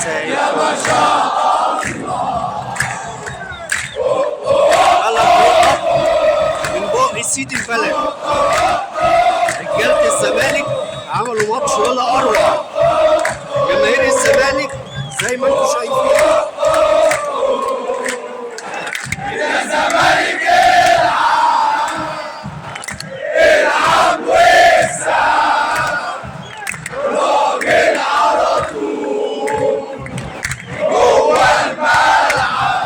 مساء يلا من بق سيدي البلد. رجالة الزمالك عملوا ماتش ولا اروع. جماهير الزمالك زي ما انتم شايفين. يا زمالك العب واسع راجل على طول جوه الملعب.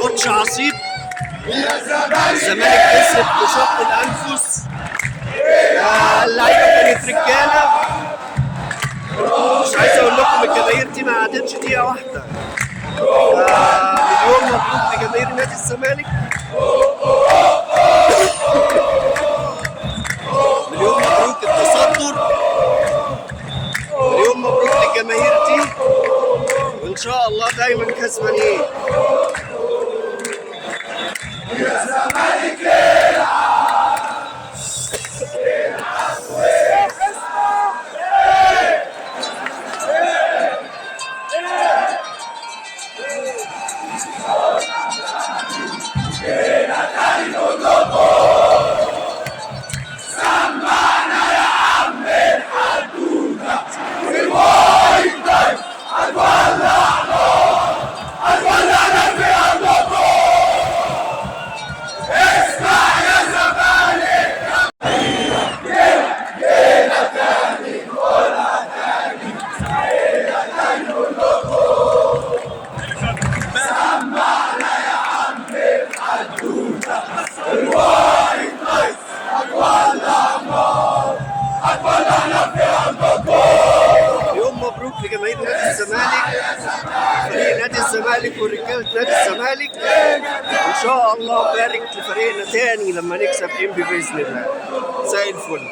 ماتش عصيب. الزمالك كسب بشق الانفس. اللعيبه كانت رجاله. مش عايز اقول لكم الجماهير دي ما قعدتش دقيقه واحده. مليون مبروك لجماهير نادي الزمالك. مليون مبروك التصدر. مليون مبروك للجماهير دي، وان شاء الله دايما كسبانين. يا زمالك العب سمعنا يا عم الحدوته الوايد لايف. هتولع نار هتولعنا في ارضكم. اسمع يا زمالك جينا تاني ولا تاني جينا تاني كلكم. سمعنا يا عم الحدوته الوايد لايف. هتولع نار هتولعنا في ارضكم. يوم مبروك لجماهير نادي الزمالك، فريق نادي الزمالك ورجاله نادي الزمالك. ان شاء الله بارك لفريقنا تاني لما نكسب انبي باذن الله. زي الفل.